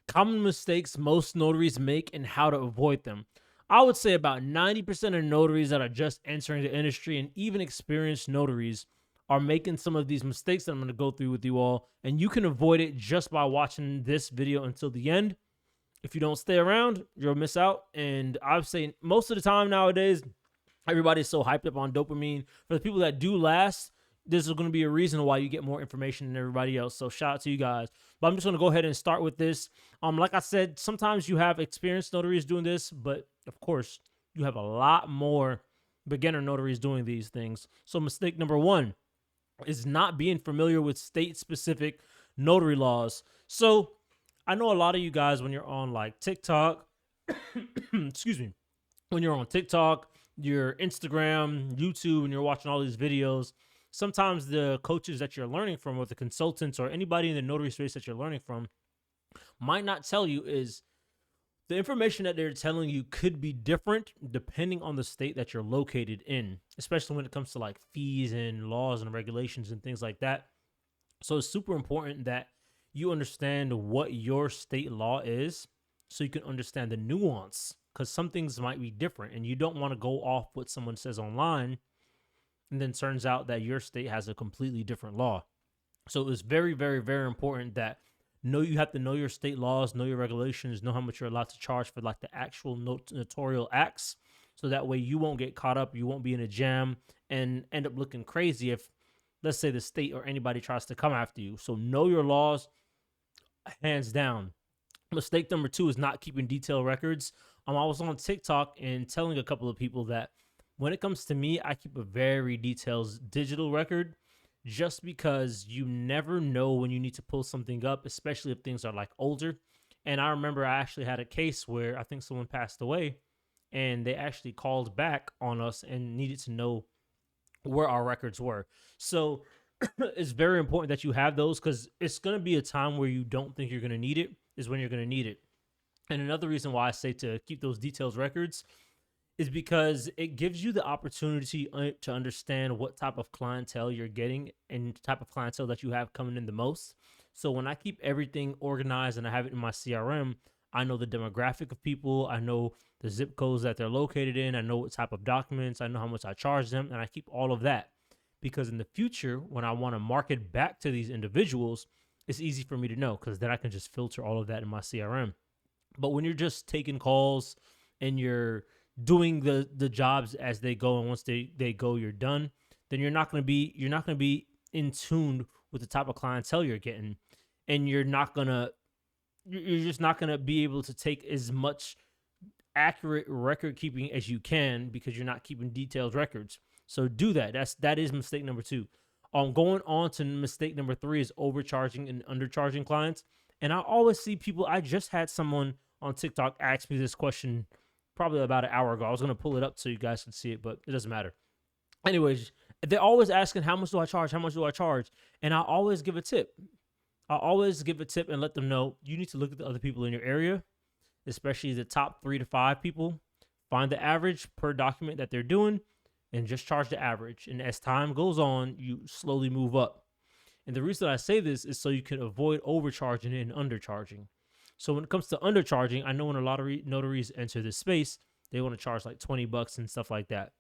Common mistakes most notaries make and how to avoid them. I would say about 90% of notaries that are just entering the industry and even experienced notaries are making some of these mistakes that I'm going to go through with you all. And you can avoid it just by watching this video until the end. If you don't stay around, you'll miss out. And I've seen most of the time nowadays, everybody's so hyped up on dopamine. For the people that do last, this is going to be a reason why you get more information than everybody else. So shout out to you guys. But I'm just going to go ahead and start with this. Like I said, sometimes you have experienced notaries doing this, but of course, you have a lot more beginner notaries doing these things. So mistake number one is not being familiar with state-specific notary laws. So I know a lot of you guys, when you're on like TikTok, excuse me, when you're on TikTok, your Instagram, YouTube, and you're watching all these videos, sometimes the coaches that you're learning from, or the consultants, or anybody in the notary space that you're learning from, might not tell you is the information that they're telling you could be different depending on the state that you're located in, especially when it comes to like fees and laws and regulations and things like that. So it's super important that you understand what your state law is so you can understand the nuance, because some things might be different and you don't want to go off what someone says online and then turns out that your state has a completely different law. So it's very, very, very important that you have to know your state laws, know your regulations, know how much you're allowed to charge for like the actual notarial acts. So that way you won't get caught up, you won't be in a jam and end up looking crazy if, let's say, the state or anybody tries to come after you. So know your laws, hands down. Mistake number two is not keeping detailed records. I was on TikTok and telling a couple of people that when it comes to me, I keep a very detailed digital record, just because you never know when you need to pull something up, especially if things are like older. And I remember I actually had a case where I think someone passed away and they actually called back on us and needed to know where our records were. So it's very important that you have those, because it's going to be a time where you don't think you're going to need it is when you're going to need it. And another reason why I say to keep those details records is because it gives you the opportunity to understand what type of clientele you're getting and type of clientele that you have coming in the most. So when I keep everything organized and I have it in my CRM, I know the demographic of people, I know the zip codes that they're located in, I know what type of documents, I know how much I charge them, and I keep all of that. Because in the future, when I want to market back to these individuals, it's easy for me to know, because then I can just filter all of that in my CRM. But when you're just taking calls and you're doing the jobs as they go, and once they go, you're done, then you're not going to be in tune with the type of clientele you're getting, and you're just not going to be able to take as much accurate record keeping as you can, because you're not keeping detailed records. So do that. That is mistake number two. Going on to mistake number three is overcharging and undercharging clients. And I always see people, I just had someone on TikTok ask me this question probably about an hour ago. I was going to pull it up so you guys can see it, but it doesn't matter. Anyways, they're always asking, how much do I charge? How much do I charge? And I always give a tip. I always give a tip and let them know you need to look at the other people in your area, especially the top 3 to 5 people. Find the average per document that they're doing and just charge the average. And as time goes on, you slowly move up. And the reason I say this is so you can avoid overcharging and undercharging. So when it comes to undercharging, I know when a lot of notaries enter this space, they want to charge like $20 and stuff like that.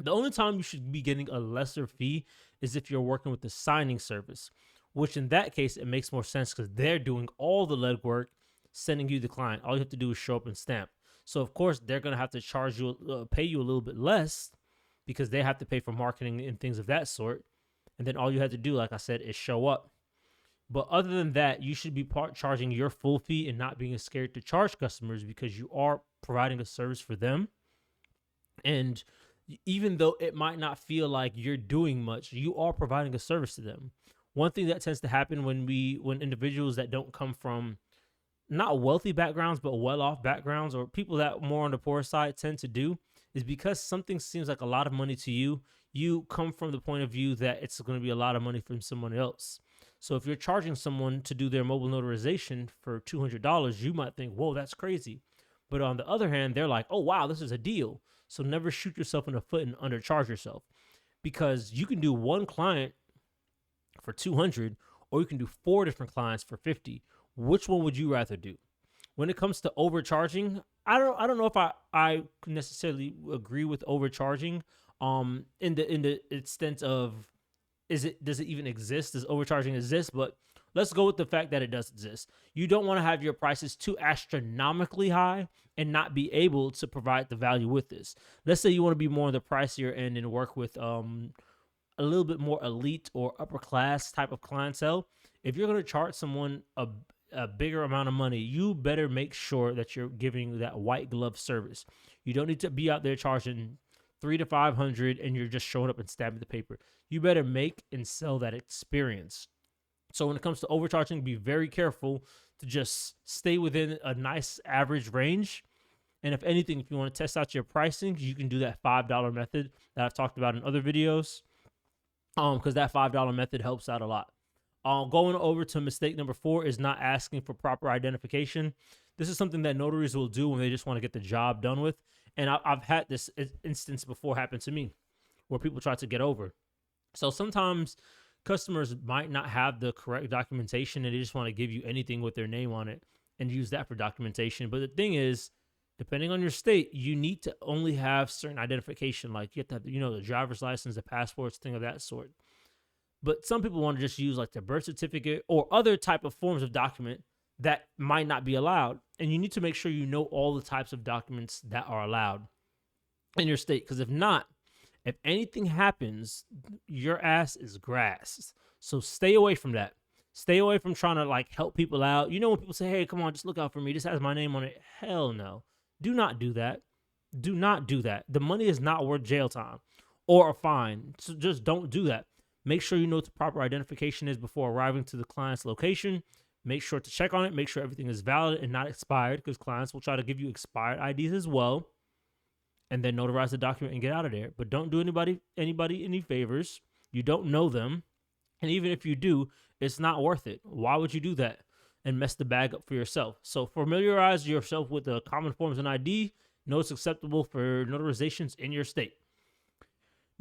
The only time you should be getting a lesser fee is if you're working with the signing service, which in that case, it makes more sense because they're doing all the legwork, sending you the client. All you have to do is show up and stamp. So of course, they're going to have to charge you, pay you a little bit less, because they have to pay for marketing and things of that sort. And then all you have to do, like I said, is show up. But other than that, you should be charging your full fee and not being scared to charge customers, because you are providing a service for them. And even though it might not feel like you're doing much, you are providing a service to them. One thing that tends to happen when individuals that don't come from not wealthy backgrounds, but well-off backgrounds, or people that more on the poor side tend to do, is because something seems like a lot of money to you, you come from the point of view that it's going to be a lot of money from someone else. So if you're charging someone to do their mobile notarization for $200, you might think, whoa, that's crazy. But on the other hand, they're like, oh, wow, this is a deal. So never shoot yourself in the foot and undercharge yourself, because you can do one client for $200, or you can do 4 different clients for $50. Which one would you rather do? When it comes to overcharging, I don't know if I necessarily agree with overcharging. In the extent of, does it even exist? Does overcharging exist? But let's go with the fact that it does exist. You don't want to have your prices too astronomically high and not be able to provide the value with this. Let's say you want to be more on the pricier end and work with a little bit more elite or upper class type of clientele. If you're going to charge someone a bigger amount of money, you better make sure that you're giving that white glove service. You don't need to be out there charging 300 to 500 and you're just showing up and stabbing the paper. You better make and sell that experience. So when it comes to overcharging, be very careful to just stay within a nice average range. And if anything, if you want to test out your pricing, you can do that $5 method that I've talked about in other videos, because that $5 method helps out a lot. Going over to mistake number 4 is not asking for proper identification. This is something that notaries will do when they just want to get the job done with. And I've had this instance before happen to me where people try to get over. So sometimes customers might not have the correct documentation and they just want to give you anything with their name on it and use that for documentation. But the thing is, depending on your state, you need to only have certain identification, like you have to have, the driver's license, the passports, thing of that sort. But some people want to just use like the birth certificate or other type of forms of document that might not be allowed. And you need to make sure you know all the types of documents that are allowed in your state. Because if not, if anything happens, your ass is grass. So stay away from that. Stay away from trying to like help people out. When people say, hey, come on, just look out for me, this has my name on it. Hell no. Do not do that. Do not do that. The money is not worth jail time or a fine. So just don't do that. Make sure you know what the proper identification is before arriving to the client's location. Make sure to check on it. Make sure everything is valid and not expired, because clients will try to give you expired IDs as well, and then notarize the document and get out of there. But don't do anybody any favors. You don't know them. And even if you do, it's not worth it. Why would you do that and mess the bag up for yourself? So familiarize yourself with the common forms and ID. Know it's acceptable for notarizations in your state.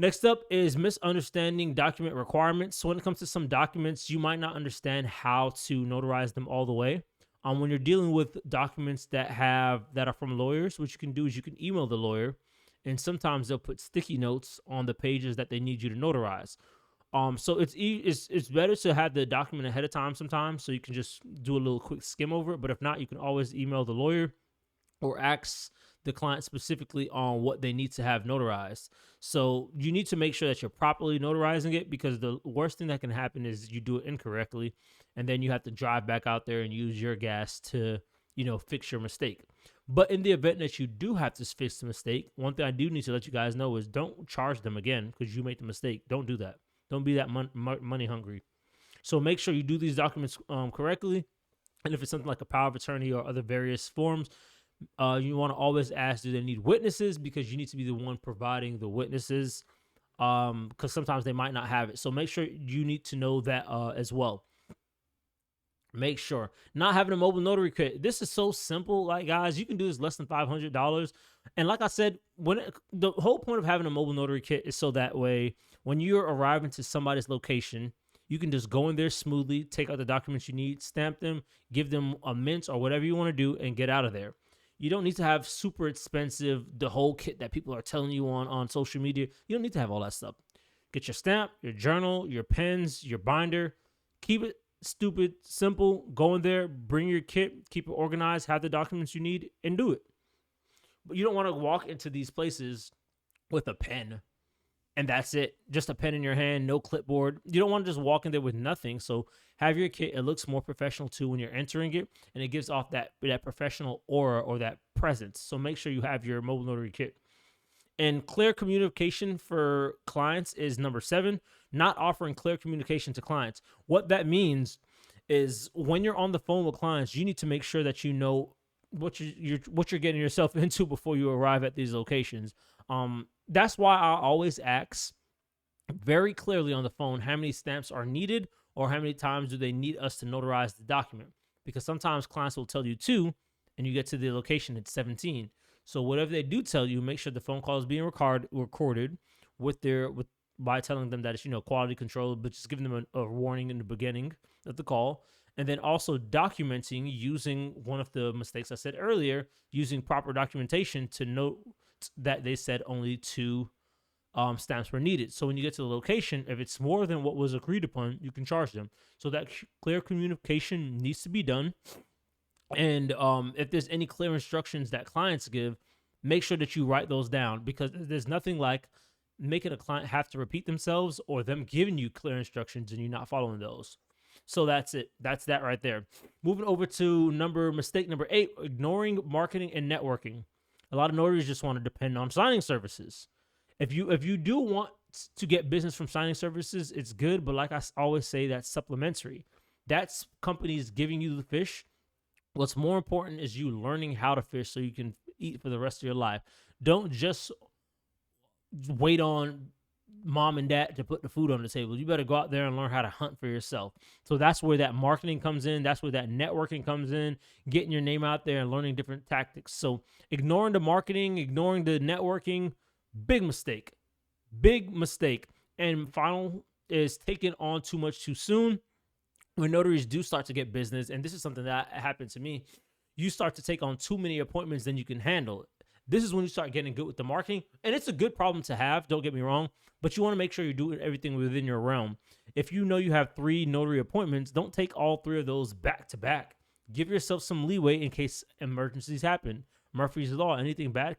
Next up is misunderstanding document requirements. So when it comes to some documents, you might not understand how to notarize them all the way. When you're dealing with documents that are from lawyers, what you can do is you can email the lawyer, and sometimes they'll put sticky notes on the pages that they need you to notarize. So it's better to have the document ahead of time sometimes, so you can just do a little quick skim over it. But if not, you can always email the lawyer or ask the client specifically on what they need to have notarized. So you need to make sure that you're properly notarizing it, because the worst thing that can happen is you do it incorrectly, and then you have to drive back out there and use your gas to, fix your mistake. But in the event that you do have to fix the mistake, one thing I do need to let you guys know is don't charge them again because you made the mistake. Don't do that. Don't be that money hungry. So make sure you do these documents correctly. And if it's something like a power of attorney or other various forms, you want to always ask, do they need witnesses? Because you need to be the one providing the witnesses, because sometimes they might not have it. So make sure you need to know that as well. Make sure not having a mobile notary kit. This is so simple. Like, guys, you can do this less than $500. And like I said, the whole point of having a mobile notary kit is so that way, when you're arriving to somebody's location, you can just go in there smoothly, take out the documents you need, stamp them, give them a mint or whatever you want to do, and get out of there. You don't need to have super expensive, the whole kit that people are telling you on social media. You don't need to have all that stuff. Get your stamp, your journal, your pens, your binder. Keep it stupid, simple. Go in there, bring your kit, keep it organized, have the documents you need, and do it. But you don't want to walk into these places with a pen and that's it. Just a pen in your hand, no clipboard. You don't want to just walk in there with nothing. So have your kit. It looks more professional too when you're entering it, and it gives off that professional aura or that presence. So make sure you have your mobile notary kit. And clear communication for clients is number 7. Not offering clear communication to clients. What that means is when you're on the phone with clients, you need to make sure that you know what you're getting yourself into before you arrive at these locations. That's why I always ask very clearly on the phone how many stamps are needed or how many times do they need us to notarize the document. Because sometimes clients will tell you 2 and you get to the location at 17. So whatever they do tell you, make sure the phone call is being recorded by telling them that it's quality control, but just giving them a warning in the beginning of the call, And then also documenting using one of the mistakes I said earlier, using proper documentation to note that they said only 2 stamps were needed. So when you get to the location, if it's more than what was agreed upon, you can charge them. So that clear communication needs to be done. And if there's any clear instructions that clients give, make sure that you write those down, because there's nothing like making a client have to repeat themselves or them giving you clear instructions and you not following those. So that's it. That's that right there. Moving over to mistake number 8, ignoring marketing and networking. A lot of notaries just want to depend on signing services. If you do want to get business from signing services, it's good, but like I always say, that's supplementary. That's companies giving you the fish. What's more important is you learning how to fish so you can eat for the rest of your life. Don't just wait on mom and dad to put the food on the table. You better go out there and learn how to hunt for yourself. So that's where that marketing comes in. That's where that networking comes in, getting your name out there and learning different tactics. So ignoring the marketing, ignoring the networking, big mistake. Big mistake. And final is taking on too much too soon. When notaries do start to get business, and this is something that happened to me, you start to take on too many appointments than you can handle. This is when you start getting good with the marketing, and it's a good problem to have, don't get me wrong, but you want to make sure you're doing everything within your realm. If you know you have 3 notary appointments, don't take all 3 of those back to back. Give yourself some leeway in case emergencies happen. Murphy's Law, anything bad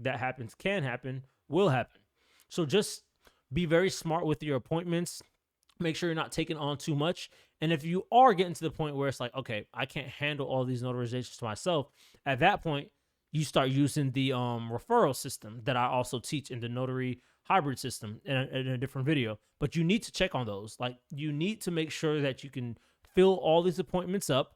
that happens can happen, will happen. So just be very smart with your appointments. Make sure you're not taking on too much. And if you are getting to the point where it's like, okay, I can't handle all these notarizations to myself, at that point, you start using the referral system that I also teach in the notary hybrid system in a different video. But you need to check on those. Like, you need to make sure that you can fill all these appointments up,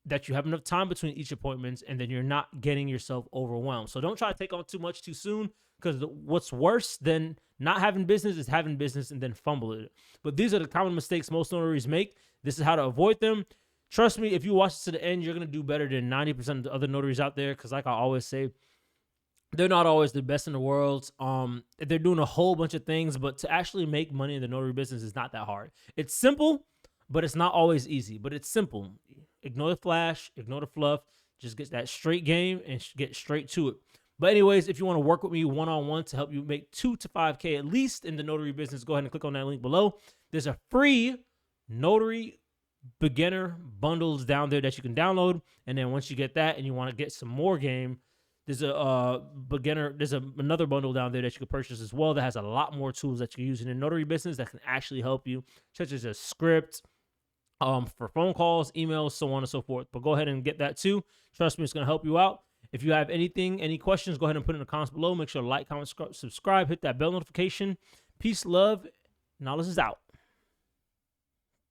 that you have enough time between each appointments, and then you're not getting yourself overwhelmed. So don't try to take on too much too soon, because what's worse than not having business is having business and then fumble it. But these are the common mistakes most notaries make. This is how to avoid them. Trust me, if you watch this to the end, you're going to do better than 90% of the other notaries out there, because like I always say, they're not always the best in the world. They're doing a whole bunch of things, but to actually make money in the notary business is not that hard. It's simple, but it's not always easy. But it's simple. Ignore the flash, ignore the fluff. Just get that straight game and get straight to it. But anyways, if you want to work with me one-on-one to help you make 2 to 5K at least in the notary business, go ahead and click on that link below. There's a free notary beginner bundles down there that you can download. And then once you get that and you want to get some more game, there's another bundle down there that you can purchase as well that has a lot more tools that you can use in the notary business that can actually help you, such as a script, for phone calls, emails, so on and so forth. But go ahead and get that too. Trust me, it's going to help you out. If you have any questions, go ahead and put it in the comments below. Make sure to like, comment, subscribe, hit that bell notification. Peace, love, and all this is out.